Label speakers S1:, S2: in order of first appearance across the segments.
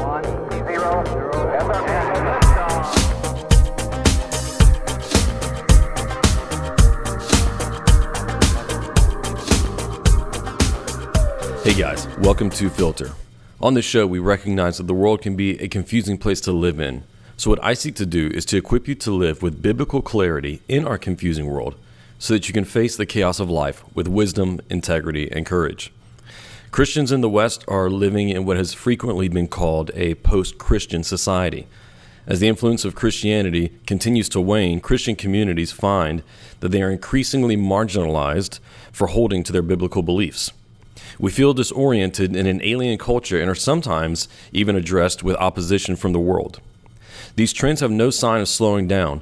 S1: Hey guys, welcome to Filter. On this show, we recognize that the world can be a confusing place to live in. So what I seek to do is to equip you to live with biblical clarity in our confusing world so that you can face the chaos of life with wisdom, integrity, and courage. Christians in the West are living in what has frequently been called a post-Christian society. As the influence of Christianity continues to wane, Christian communities find that they are increasingly marginalized for holding to their biblical beliefs. We feel disoriented in an alien culture and are sometimes even addressed with opposition from the world. These trends have no sign of slowing down.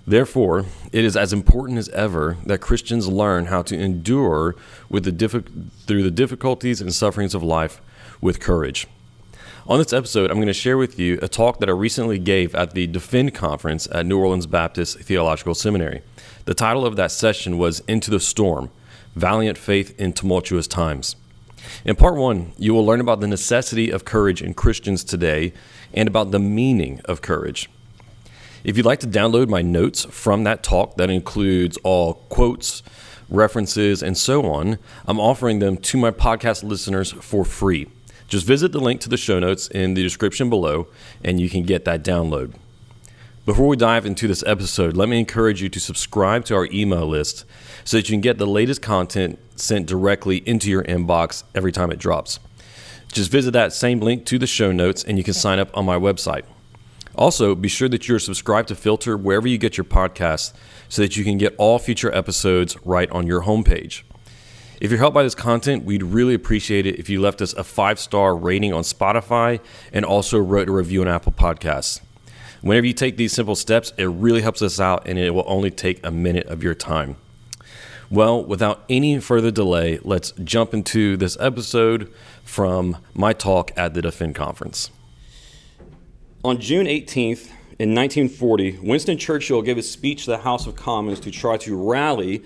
S1: Therefore, it is as important as ever that Christians learn how to endure through the difficulties and sufferings of life with courage. On this episode, I'm going to share with you a talk that I recently gave at the Defend Conference at New Orleans Baptist Theological Seminary. The title of that session was Into the Storm, Valiant Faith in Tumultuous Times. In part one, you will learn about the necessity of courage in Christians today and about the meaning of courage. If you'd like to download my notes from that talk that includes all quotes, references, and so on, I'm offering them to my podcast listeners for free. Just visit the link to the show notes in the description below and you can get that download. Before we dive into this episode, let me encourage you to subscribe to our email list so that you can get the latest content sent directly into your inbox every time it drops. Just visit that same link to the show notes and you can sign up on my website. Also, be sure that you're subscribed to Filter wherever you get your podcasts so that you can get all future episodes right on your homepage. If you're helped by this content, we'd really appreciate it if you left us a 5-star rating on Spotify and also wrote a review on Apple Podcasts. Whenever you take these simple steps, it really helps us out and it will only take a minute of your time. Well, without any further delay, let's jump into this episode from my talk at the Defend Conference. On June 18th, in 1940, Winston Churchill gave a speech to the House of Commons to try to rally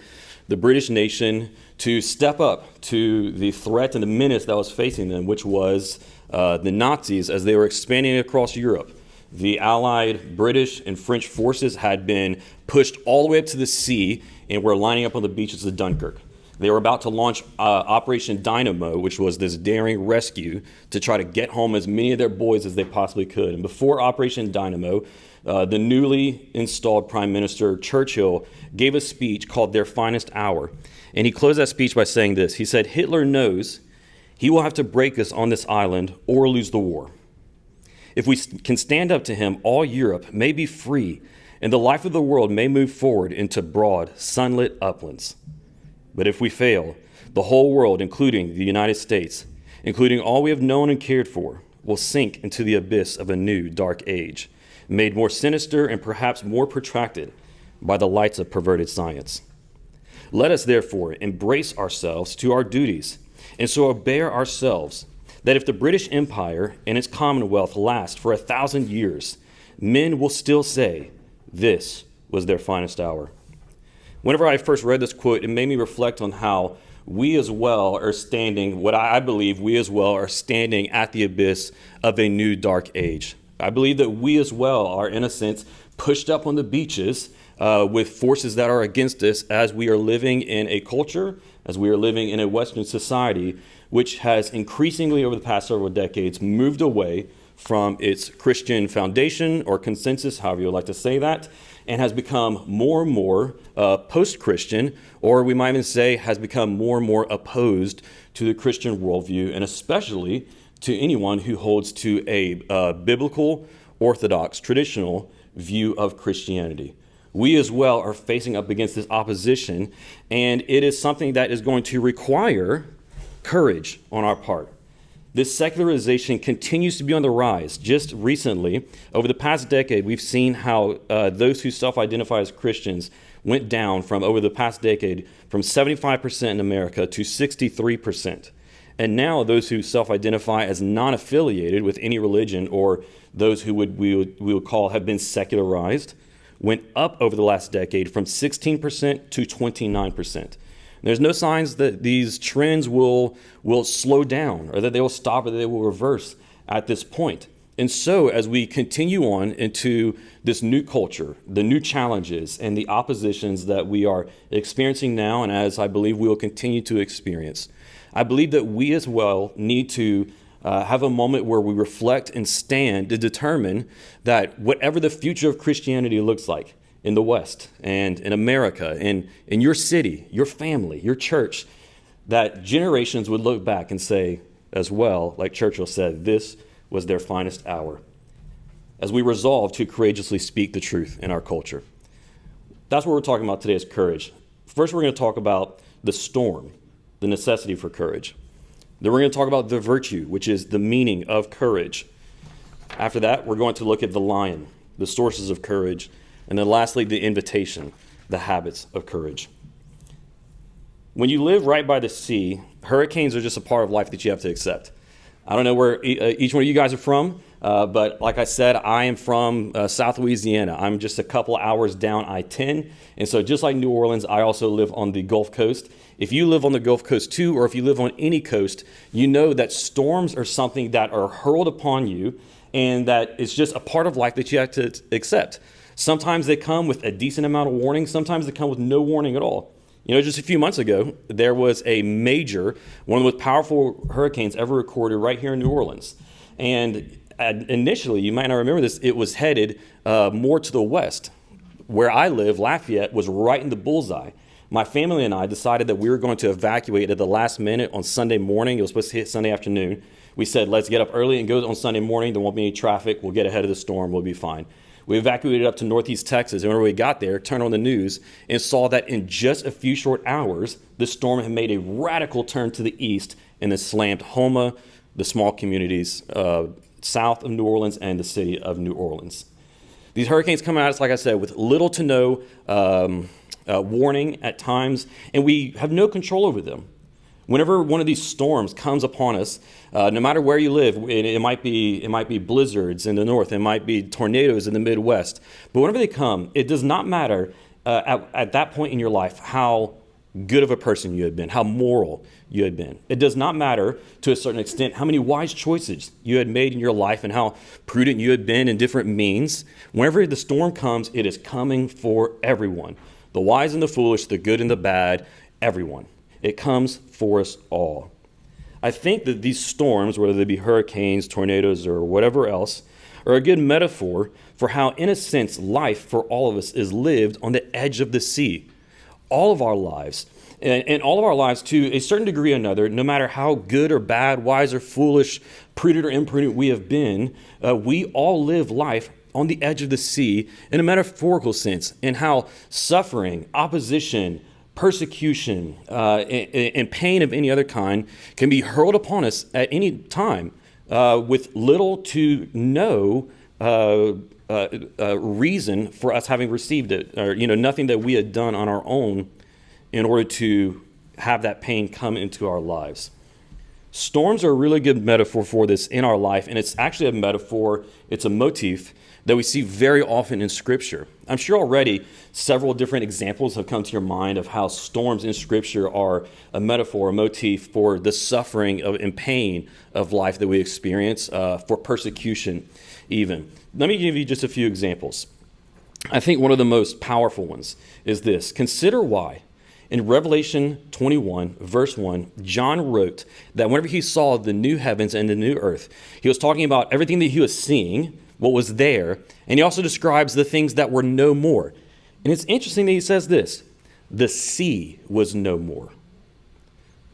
S1: the British nation to step up to the threat and the menace that was facing them, which was the Nazis as they were expanding across Europe. The Allied British and French forces had been pushed all the way up to the sea and were lining up on the beaches of Dunkirk. They were about to launch Operation Dynamo, which was this daring rescue to try to get home as many of their boys as they possibly could. And before Operation Dynamo, the newly installed Prime Minister Churchill gave a speech called Their Finest Hour. And he closed that speech by saying this. He said, "Hitler knows he will have to break us on this island or lose the war. If we can stand up to him, all Europe may be free, and the life of the world may move forward into broad, sunlit uplands. But if we fail, the whole world, including the United States, including all we have known and cared for, will sink into the abyss of a new dark age, made more sinister and perhaps more protracted by the lights of perverted science. Let us therefore embrace ourselves to our duties, and so obey ourselves, that if the British Empire and its Commonwealth last for 1,000 years, men will still say, this was their finest hour." Whenever I first read this quote, it made me reflect on how we as well are standing, what I believe we as well are standing at the abyss of a new dark age. I believe that we as well are, in a sense, pushed up on the beaches with forces that are against us as we are living in a culture, as we are living in a Western society, which has increasingly over the past several decades moved away from its Christian foundation or consensus, however you would like to say that, and has become more and more post-Christian, or we might even say has become more and more opposed to the Christian worldview, and especially to anyone who holds to a biblical, orthodox, traditional view of Christianity. We as well are facing up against this opposition, and it is something that is going to require courage on our part. This secularization continues to be on the rise. Just recently, over the past decade, we've seen how those who self-identify as Christians went down from, over the past decade, from 75% in America to 63%. And now those who self-identify as non-affiliated with any religion, or those who we would call have been secularized, went up over the last decade from 16% to 29%. There's no signs that these trends will slow down or that they will stop or that they will reverse at this point. And so as we continue on into this new culture, the new challenges and the oppositions that we are experiencing now, and as I believe we will continue to experience, I believe that we as well need to have a moment where we reflect and stand to determine that whatever the future of Christianity looks like in the West and in America and in your city, your family, your church, that generations would look back and say as well, like Churchill said, this was their finest hour, as we resolve to courageously speak the truth in our culture. That's what we're talking about today is courage. First, we're going to talk about the storm, the necessity for courage. Then we're going to talk about the virtue, which is the meaning of courage. After that, we're going to look at the lion, the sources of courage, and then lastly, the invitation, the habits of courage. When you live right by the sea, hurricanes are just a part of life that you have to accept. I don't know where each one of you guys are from, but like I said, I am from South Louisiana. I'm just a couple hours down I-10, and so just like New Orleans, I also live on the Gulf Coast. If you live on the Gulf Coast too, or if you live on any coast, you know that storms are something that are hurled upon you, and that it's just a part of life that you have to accept. Sometimes they come with a decent amount of warning. Sometimes they come with no warning at all. You know, just a few months ago, there was a major, one of the most powerful hurricanes ever recorded right here in New Orleans. And initially, you might not remember this, it was headed more to the west. Where I live, Lafayette, was right in the bullseye. My family and I decided that we were going to evacuate at the last minute on Sunday morning. It was supposed to hit Sunday afternoon. We said, let's get up early and go on Sunday morning. There won't be any traffic. We'll get ahead of the storm. We'll be fine. We evacuated up to northeast Texas, and when we got there, turned on the news and saw that in just a few short hours, the storm had made a radical turn to the east and then slammed Houma, the small communities south of New Orleans, and the city of New Orleans. These hurricanes come at us, like I said, with little to no warning at times, and we have no control over them. Whenever one of these storms comes upon us, no matter where you live, it might be blizzards in the north, it might be tornadoes in the Midwest, but whenever they come, it does not matter at that point in your life how good of a person you had been, how moral you had been. It does not matter to a certain extent how many wise choices you had made in your life and how prudent you had been in different means. Whenever the storm comes, it is coming for everyone, the wise and the foolish, the good and the bad, everyone. It comes for us all. I think that these storms, whether they be hurricanes, tornadoes, or whatever else, are a good metaphor for how, in a sense, life for all of us is lived on the edge of the sea. All of our lives, and all of our lives to a certain degree or another, no matter how good or bad, wise or foolish, prudent or imprudent we have been, we all live life on the edge of the sea in a metaphorical sense, in how suffering, opposition, persecution, and pain of any other kind can be hurled upon us at any time with little to no reason for us having received it, or nothing that we had done on our own in order to have that pain come into our lives. Storms are a really good metaphor for this in our life, and it's actually a metaphor, it's a motif that we see very often in Scripture. I'm sure already several different examples have come to your mind of how storms in Scripture are a metaphor, a motif for the suffering and pain of life that we experience, for persecution even. Let me give you just a few examples. I think one of the most powerful ones is this. Consider why. In Revelation 21, verse 1, John wrote that whenever he saw the new heavens and the new earth, he was talking about everything that he was seeing, what was there, and he also describes the things that were no more. And it's interesting that he says this, the sea was no more.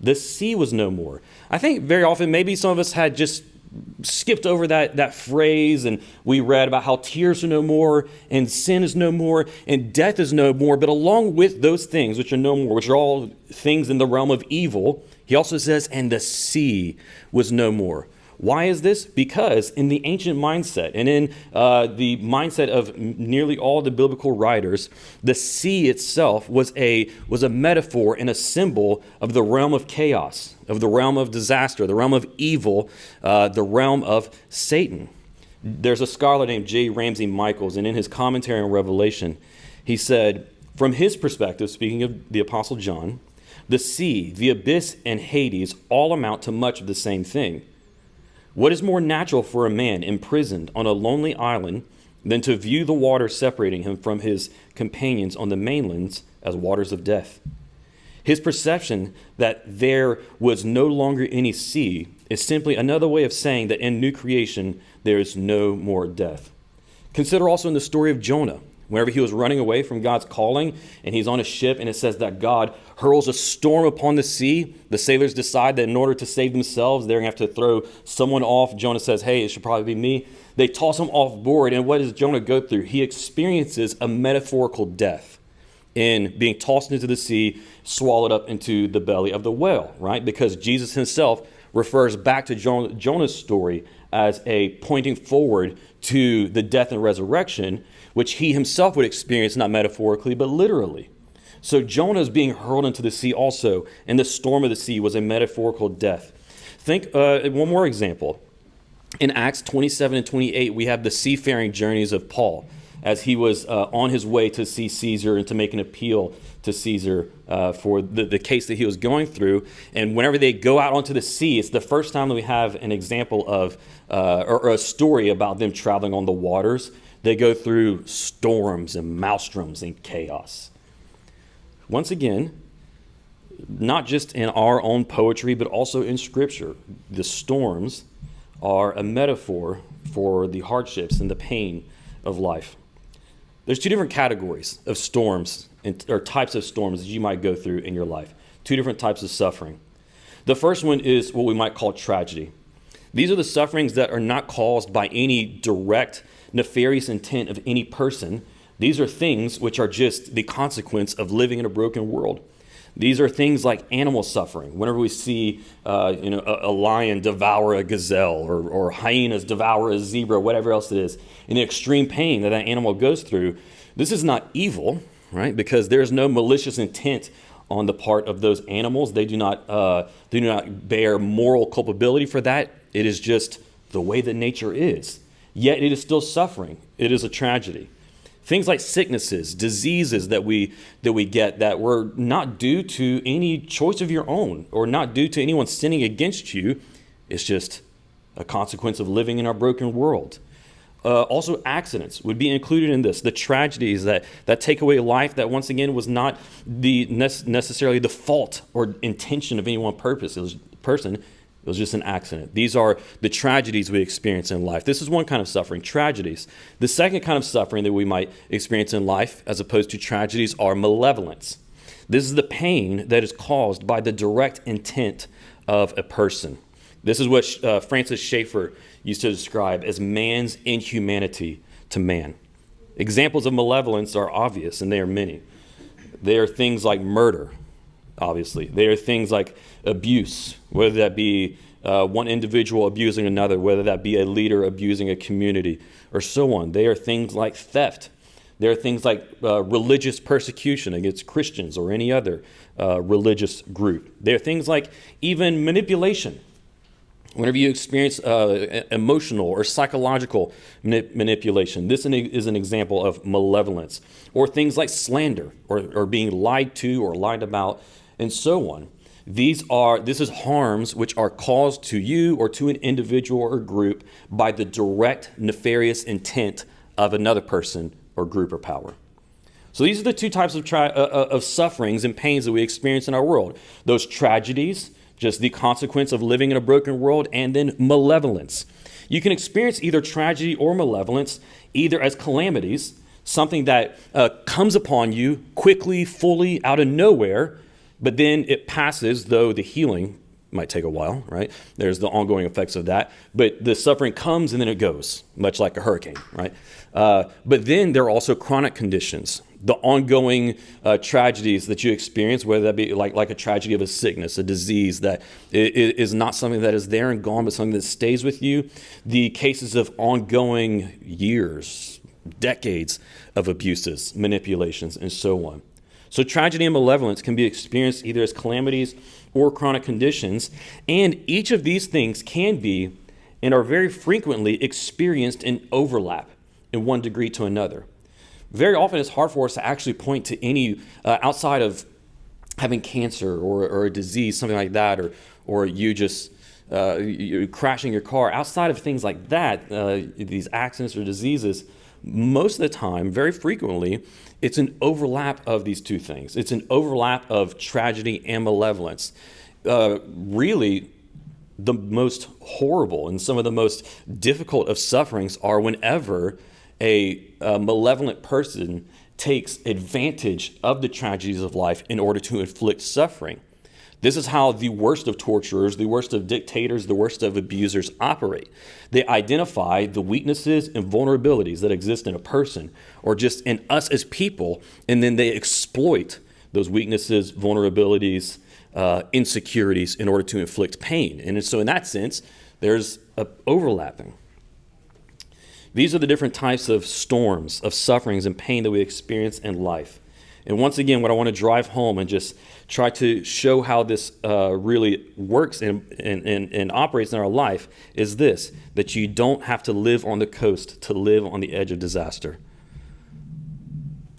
S1: The sea was no more. I think very often maybe some of us had just skipped over that phrase, and we read about how tears are no more and sin is no more and death is no more. But along with those things which are no more, which are all things in the realm of evil, he also says, and the sea was no more. Why is this? Because in the ancient mindset and in the mindset of nearly all the biblical writers, the sea itself was a metaphor and a symbol of the realm of chaos, of the realm of disaster, the realm of evil, the realm of Satan. There's a scholar named J. Ramsey Michaels, and in his commentary on Revelation, he said, from his perspective, speaking of the Apostle John, the sea, the abyss, and Hades all amount to much of the same thing.
S2: What is more natural for a man imprisoned on a lonely island than to view the water separating him from his companions on the mainlands as waters of death? His perception that there was no longer any sea is simply another way of saying that in new creation there is no more death. Consider also in the story of Jonah, whenever he was running away from God's calling and he's on a ship and it says that God hurls a storm upon the sea. The sailors decide that in order to save themselves, they're going to have to throw someone off. Jonah says, hey, it should probably be me. They toss him off board. And what does Jonah go through? He experiences a metaphorical death in being tossed into the sea, swallowed up into the belly of the whale, right? Because Jesus himself refers back to Jonah's story as a pointing forward to the death and resurrection, which he himself would experience not metaphorically, but literally. So Jonah is being hurled into the sea also, and the storm of the sea was a metaphorical death. Think one more example. In Acts 27 and 28, we have the seafaring journeys of Paul as he was on his way to see Caesar and to make an appeal to Caesar for the case that he was going through. And whenever they go out onto the sea, it's the first time that we have an example of, or a story about them traveling on the waters. They go through storms and maelstroms and chaos. Once again, not just in our own poetry, but also in Scripture, the storms are a metaphor for the hardships and the pain of life. There's two different categories of storms or types of storms that you might go through in your life. Two different types of suffering. The first one is what we might call tragedy. These are the sufferings that are not caused by any direct nefarious intent of any person. These are things which are just the consequence of living in a broken world. These are things like animal suffering. Whenever we see a lion devour a gazelle or hyenas devour a zebra, whatever else it is, and the extreme pain that animal goes through, this is not evil, right? Because there's no malicious intent on the part of those animals. They do not bear moral culpability for that. It is just the way that nature is. Yet it is still suffering. It is a tragedy. Things like sicknesses, diseases that we get that were not due to any choice of your own or not due to anyone sinning against you. It's just a consequence of living in our broken world. Also, accidents would be included in this. The tragedies that take away life that, once again, was not necessarily the fault or intention of any one person. It was just an accident. These are the tragedies we experience in life. This is one kind of suffering, tragedies. The second kind of suffering that we might experience in life, as opposed to tragedies, are malevolence. This is the pain that is caused by the direct intent of a person. This is what Francis Schaeffer used to describe as man's inhumanity to man. Examples of malevolence are obvious, and they are many. They are things like murder, obviously. They are things like abuse, whether that be one individual abusing another, whether that be a leader abusing a community, or so on. They are things like theft. There are things like religious persecution against Christians or any other religious group. There are things like even manipulation. Whenever you experience emotional or psychological manipulation, this is an example of malevolence. Or things like slander or being lied to or lied about, and so on. This is harms which are caused to you or to an individual or group by the direct nefarious intent of another person or group or power. So these are the two types of sufferings and pains that we experience in our world. Those tragedies, just the consequence of living in a broken world, and then malevolence. You can experience either tragedy or malevolence either as calamities, something that comes upon you quickly, fully, out of nowhere, but then it passes, though the healing might take a while, right? There's the ongoing effects of that. But the suffering comes and then it goes, much like a hurricane, right? But then there are also chronic conditions, the ongoing tragedies that you experience, whether that be like a tragedy of a sickness, a disease that is not something that is there and gone, but something that stays with you. The cases of ongoing years, decades of abuses, manipulations, and so on. So tragedy and malevolence can be experienced either as calamities or chronic conditions, and each of these things can be and are very frequently experienced in overlap in one degree to another. Very often it's hard for us to actually point to any outside of having cancer or a disease, something like that, or you just you're crashing your car, outside of things like that, these accidents or diseases, most of the time, very frequently, it's an overlap of these two things. It's an overlap of tragedy and malevolence. Really, the most horrible and some of the most difficult of sufferings are whenever a malevolent person takes advantage of the tragedies of life in order to inflict suffering. This is how the worst of torturers, the worst of dictators, the worst of abusers operate. They identify the weaknesses and vulnerabilities that exist in a person or just in us as people, and then they exploit those weaknesses, vulnerabilities, insecurities in order to inflict pain. And so in that sense, there's overlapping. These are the different types of storms, of sufferings and pain that we experience in life. And once again, what I want to drive home and just try to show how this really works and operates in our life is this, that you don't have to live on the coast to live on the edge of disaster.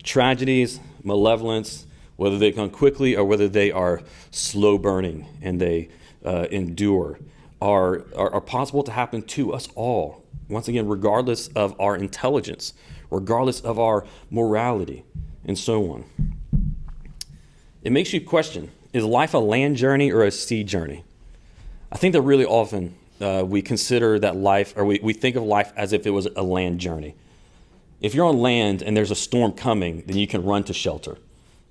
S2: Tragedies, malevolence, whether they come quickly or whether they are slow burning and they endure, are possible to happen to us all. Once again, regardless of our intelligence, regardless of our morality, and so on. It makes you question, is life a land journey or a sea journey? I think that really often we consider that life, or we think of life as if it was a land journey. If you're on land and there's a storm coming, then you can run to shelter.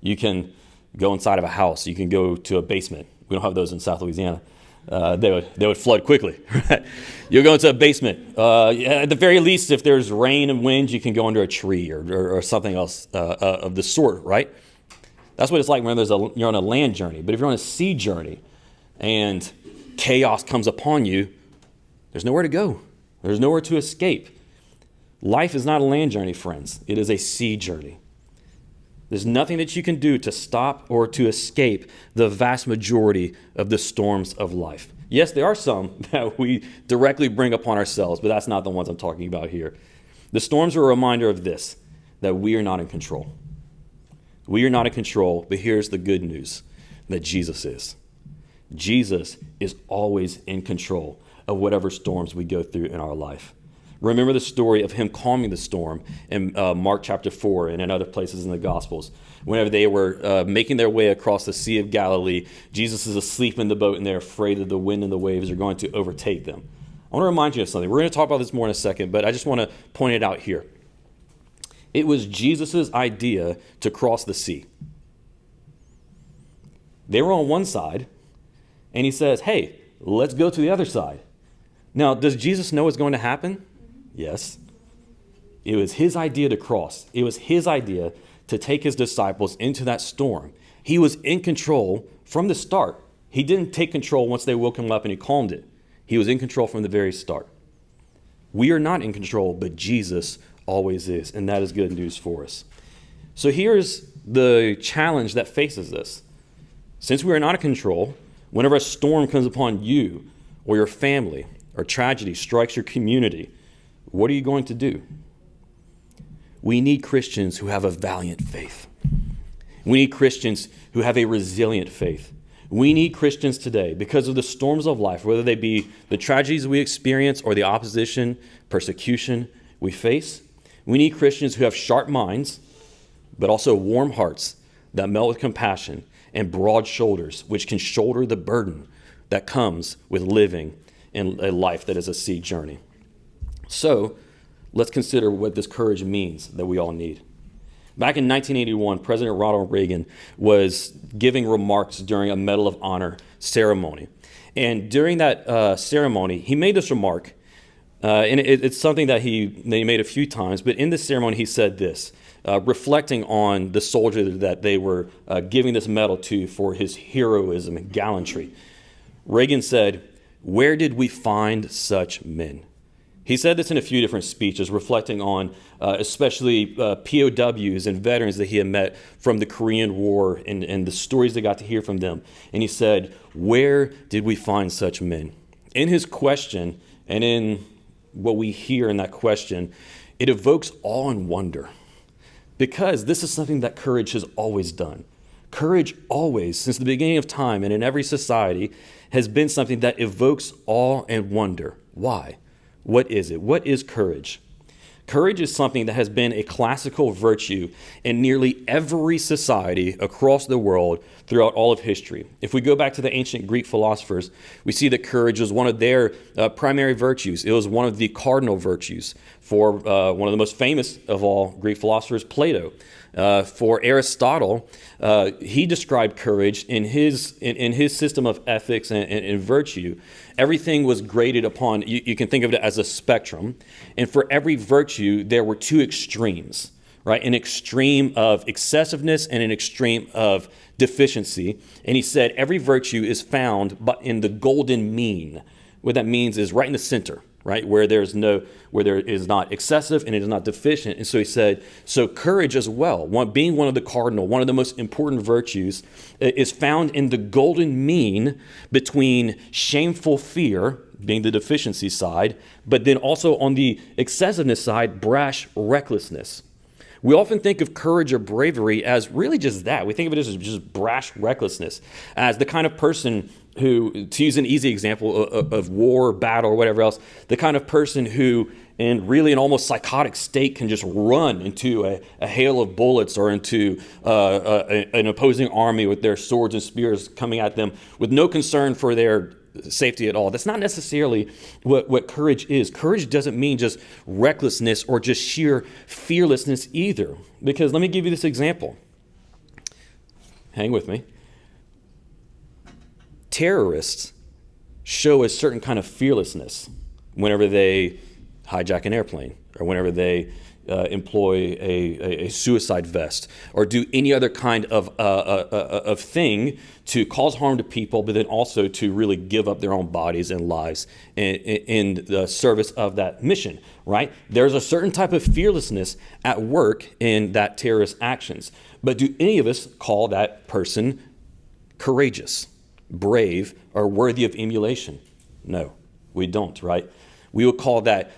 S2: You can go inside of a house. You can go to a basement. We don't have those in South Louisiana. They would flood quickly. Right? You'll go into a basement. At the very least, if there's rain and wind, you can go under a tree or something else of the sort, right? That's what it's like when you're on a land journey. But if you're on a sea journey and chaos comes upon you, there's nowhere to go. There's nowhere to escape. Life is not a land journey, friends. It is a sea journey. There's nothing that you can do to stop or to escape the vast majority of the storms of life. Yes, there are some that we directly bring upon ourselves, but that's not the ones I'm talking about here. The storms are a reminder of this, that we are not in control. We are not in control, but here's the good news, that Jesus is. Jesus is always in control of whatever storms we go through in our life. Remember the story of him calming the storm in Mark chapter 4 and in other places in the Gospels. Whenever they were making their way across the Sea of Galilee, Jesus is asleep in the boat and they're afraid that the wind and the waves are going to overtake them. I want to remind you of something. We're going to talk about this more in a second, but I just want to point it out here. It was Jesus' idea to cross the sea. They were on one side, and he says, hey, let's go to the other side. Now, does Jesus know what's going to happen? Yes. It was his idea to cross. It was his idea to take his disciples into that storm. He was in control from the start. He didn't take control once they woke him up and he calmed it. He was in control from the very start. We are not in control, but Jesus always is, and that is good news for us. So here's the challenge that faces us. Since we are not in control, whenever a storm comes upon you or your family or tragedy strikes your community, what are you going to do? We need Christians who have a valiant faith. We need Christians who have a resilient faith. We need Christians today, because of the storms of life, whether they be the tragedies we experience or the opposition, persecution we face. We need Christians who have sharp minds, but also warm hearts that melt with compassion and broad shoulders, which can shoulder the burden that comes with living in a life that is a sea journey. So let's consider what this courage means that we all need. Back in 1981, President Ronald Reagan was giving remarks during a Medal of Honor ceremony. And during that ceremony, he made this remark, and it's something that he made a few times, but in this ceremony he said this, reflecting on the soldier that they were giving this medal to for his heroism and gallantry. Reagan said, "Where did we find such men?" He said this in a few different speeches, reflecting on especially POWs and veterans that he had met from the Korean War and the stories they got to hear from them. And he said, "Where did we find such men?" In his question, and in what we hear in that question, it evokes awe and wonder, because this is something that courage has always done. Courage always, since the beginning of time and in every society, has been something that evokes awe and wonder. Why? What is it? What is courage? Courage is something that has been a classical virtue in nearly every society across the world throughout all of history. If we go back to the ancient Greek philosophers, we see that courage was one of their primary virtues. It was one of the cardinal virtues for one of the most famous of all Greek philosophers, Plato. For Aristotle, he described courage in his system of ethics and virtue. Everything was graded upon, you can think of it as a spectrum. And for every virtue, there were two extremes, right? An extreme of excessiveness and an extreme of deficiency. And he said every virtue is found in the golden mean. What that means is right in the center, right? Where there is not excessive and it is not deficient. And so he said, so courage as well, being one of the cardinal, one of the most important virtues, is found in the golden mean between shameful fear, being the deficiency side, but then also on the excessiveness side, brash recklessness. We often think of courage or bravery as really just that. We think of it as just brash recklessness, as the kind of person who, to use an easy example of war, battle, or whatever else, the kind of person who in really an almost psychotic state can just run into a hail of bullets or into an opposing army with their swords and spears coming at them with no concern for their safety at all. That's not necessarily what courage is. Courage doesn't mean just recklessness or just sheer fearlessness either. Because let me give you this example. Hang with me. Terrorists show a certain kind of fearlessness whenever they hijack an airplane or whenever they employ a suicide vest or do any other kind of thing to cause harm to people, but then also to really give up their own bodies and lives in the service of that mission, right? There's a certain type of fearlessness at work in that terrorist actions. But do any of us call that person courageous, brave, or worthy of emulation? No, we don't, right? We would call that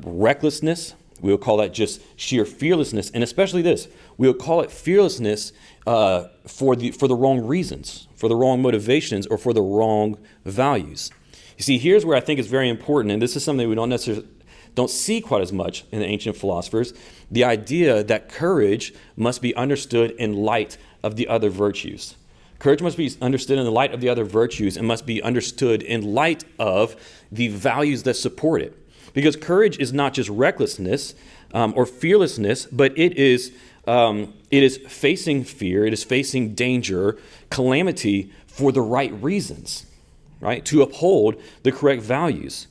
S2: recklessness. We would call that just sheer fearlessness, and especially this, we would call it fearlessness for the wrong reasons, for the wrong motivations, or for the wrong values. You see, here's where I think it's very important, and this is something we don't see quite as much in the ancient philosophers, the idea that courage must be understood in light of the other virtues. Courage must be understood in the light of the other virtues and must be understood in light of the values that support it. Because courage is not just recklessness or fearlessness, but it is facing fear, it is facing danger, calamity for the right reasons, right? To uphold the correct values.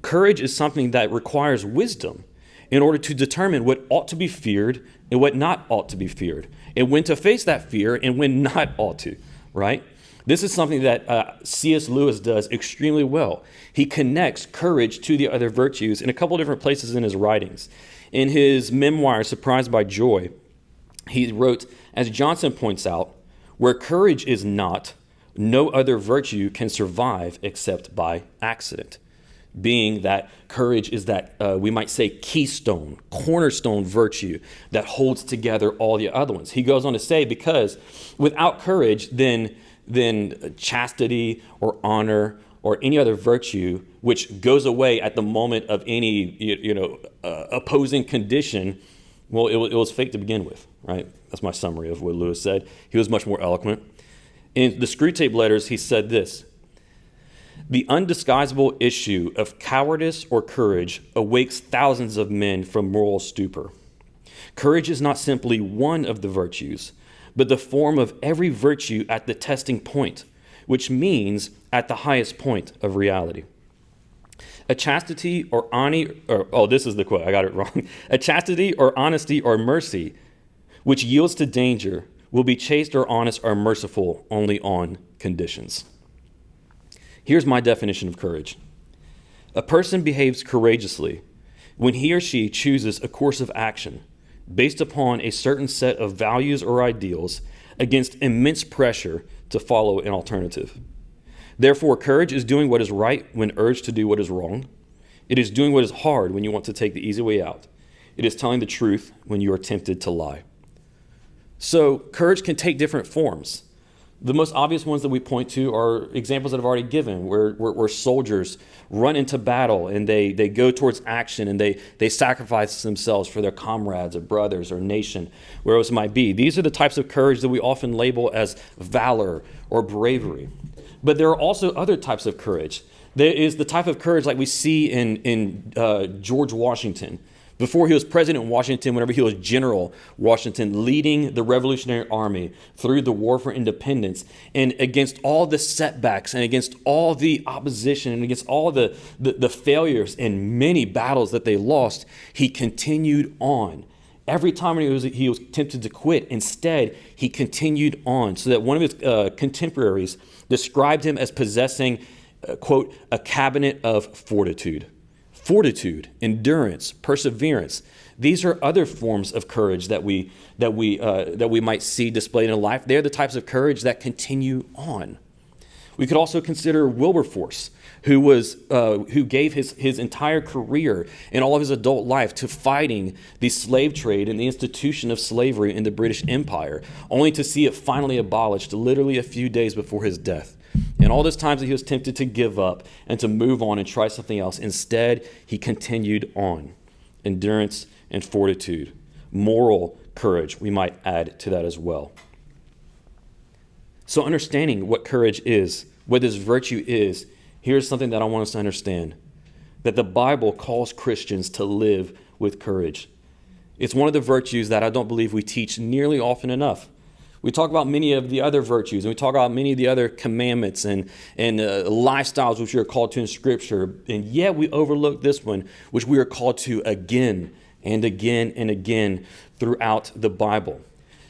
S2: Courage is something that requires wisdom in order to determine what ought to be feared and what not ought to be feared, and when to face that fear and when not ought to, right? This is something that C.S. Lewis does extremely well. He connects courage to the other virtues in a couple different places in his writings. In his memoir, Surprised by Joy, he wrote, as Johnson points out, where courage is not, no other virtue can survive except by accident. Being that courage is that, we might say, keystone, cornerstone virtue that holds together all the other ones. He goes on to say, because without courage, then chastity or honor or any other virtue, which goes away at the moment of any opposing condition, well, it was fake to begin with, right? That's my summary of what Lewis said. He was much more eloquent. In the Screwtape Letters, he said this: the undisguisable issue of cowardice or courage awakes thousands of men from moral stupor. Courage is not simply one of the virtues, but the form of every virtue at the testing point, which means at the highest point of reality. A chastity or this is the quote, I got it wrong. A chastity or honesty or mercy, which yields to danger, will be chaste or honest or merciful only on conditions. Here's my definition of courage. A person behaves courageously when he or she chooses a course of action based upon a certain set of values or ideals against immense pressure to follow an alternative. Therefore, courage is doing what is right when urged to do what is wrong. It is doing what is hard when you want to take the easy way out. It is telling the truth when you are tempted to lie. So courage can take different forms. The most obvious ones that we point to are examples that I've already given, where soldiers run into battle and they go towards action and they sacrifice themselves for their comrades or brothers or nation, wherever it might be. These are the types of courage that we often label as valor or bravery. But there are also other types of courage. There is the type of courage like we see in George Washington. Before he was President Washington, whenever he was General Washington, leading the Revolutionary Army through the War for Independence, and against all the setbacks and against all the opposition and against all the failures and many battles that they lost, he continued on. Every time he was tempted to quit, instead, he continued on, so that one of his contemporaries described him as possessing, quote, a cabinet of fortitude. Fortitude, endurance, perseverance. These are other forms of courage that we might see displayed in life. They're the types of courage that continue on. We could also consider Wilberforce, who gave his entire career and all of his adult life to fighting the slave trade and the institution of slavery in the British Empire, only to see it finally abolished literally a few days before his death. And all those times that he was tempted to give up and to move on and try something else, instead, he continued on. Endurance and fortitude. Moral courage, we might add to that as well. So understanding what courage is, what this virtue is, here's something that I want us to understand. That the Bible calls Christians to live with courage. It's one of the virtues that I don't believe we teach nearly often enough. We talk about many of the other virtues, and we talk about many of the other commandments and lifestyles which we are called to in Scripture, and yet we overlook this one, which we are called to again and again and again throughout the Bible.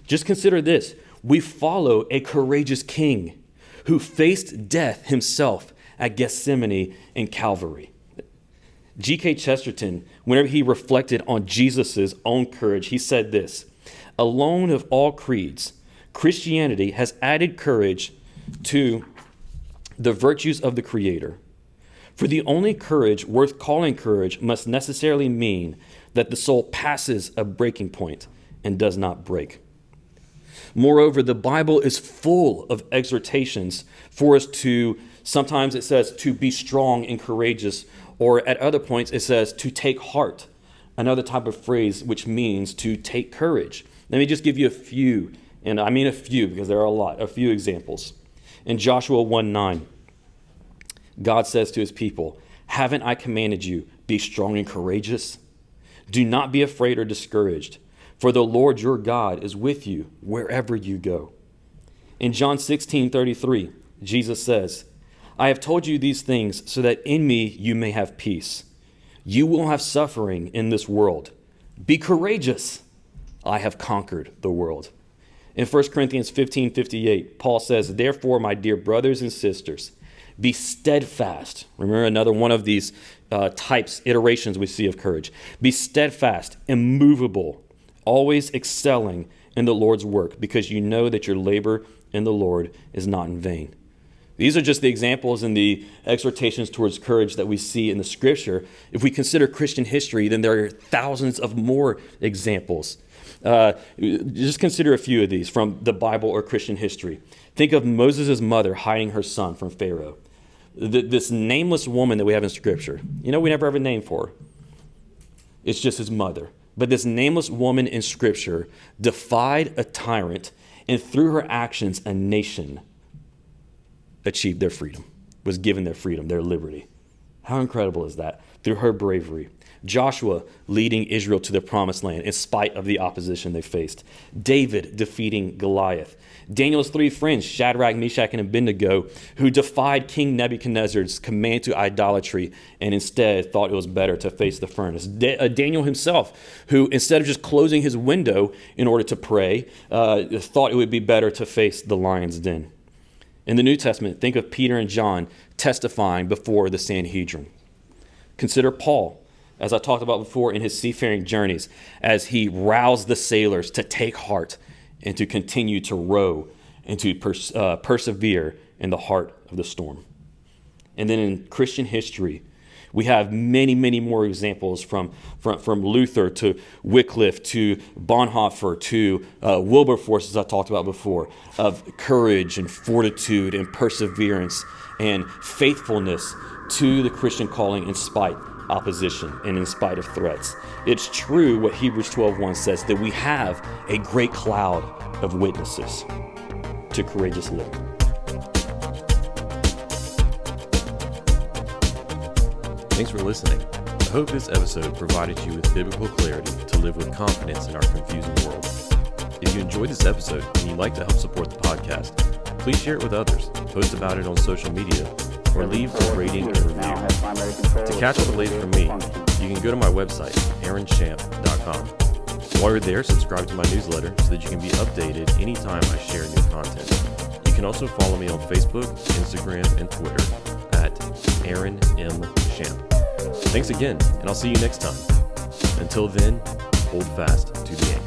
S2: Just consider this. We follow a courageous king who faced death himself at Gethsemane and Calvary. G.K. Chesterton, whenever he reflected on Jesus' own courage, he said this: "Alone of all creeds, Christianity has added courage to the virtues of the Creator. For the only courage worth calling courage must necessarily mean that the soul passes a breaking point and does not break." Moreover, the Bible is full of exhortations for us to, sometimes it says to be strong and courageous, or at other points it says to take heart, another type of phrase which means to take courage. Let me just give you a few. And I mean a few because there are a few examples. In Joshua 1:9, God says to his people, "Haven't I commanded you, be strong and courageous? Do not be afraid or discouraged, for the Lord your God is with you wherever you go." In John 16:33, Jesus says, "I have told you these things so that in me you may have peace. You will have suffering in this world. Be courageous. I have conquered the world." In 1 Corinthians 15:58, Paul says, "Therefore, my dear brothers and sisters, be steadfast." Remember another one of these iterations we see of courage. "Be steadfast, immovable, always excelling in the Lord's work, because you know that your labor in the Lord is not in vain." These are just the examples and the exhortations towards courage that we see in the Scripture. If we consider Christian history, then there are thousands of more examples. Just consider a few of these from the Bible or Christian history. Think of Moses' mother hiding her son from Pharaoh. This nameless woman that we have in Scripture. We never have a name for her. It's just his mother. But this nameless woman in Scripture defied a tyrant, and through her actions, a nation achieved their freedom, was given their freedom, their liberty. How incredible is that? Through her bravery. Joshua leading Israel to the promised land in spite of the opposition they faced. David defeating Goliath. Daniel's three friends, Shadrach, Meshach, and Abednego, who defied King Nebuchadnezzar's command to idolatry and instead thought it was better to face the furnace. Daniel himself, who instead of just closing his window in order to pray, thought it would be better to face the lion's den. In the New Testament, think of Peter and John testifying before the Sanhedrin. Consider Paul, as I talked about before, in his seafaring journeys, as he roused the sailors to take heart and to continue to row and to persevere in the heart of the storm. And then in Christian history, We have many, many more examples from Luther to Wycliffe to Bonhoeffer to Wilberforce, as I talked about before, of courage and fortitude and perseverance and faithfulness to the Christian calling in spite of opposition and in spite of threats. It's true what Hebrews 12:1 says, that we have a great cloud of witnesses to courageous living.
S1: Thanks for listening. I hope this episode provided you with biblical clarity to live with confidence in our confusing world. If you enjoyed this episode and you'd like to help support the podcast, please share it with others, post about it on social media, or leave a rating and review. To catch all the latest from me, you can go to my website, AaronShamp.com. While you're there, subscribe to my newsletter so that you can be updated anytime I share new content. You can also follow me on Facebook, Instagram, and Twitter at AaronMShamp. Thanks again, and I'll see you next time. Until then, hold fast to the anchor.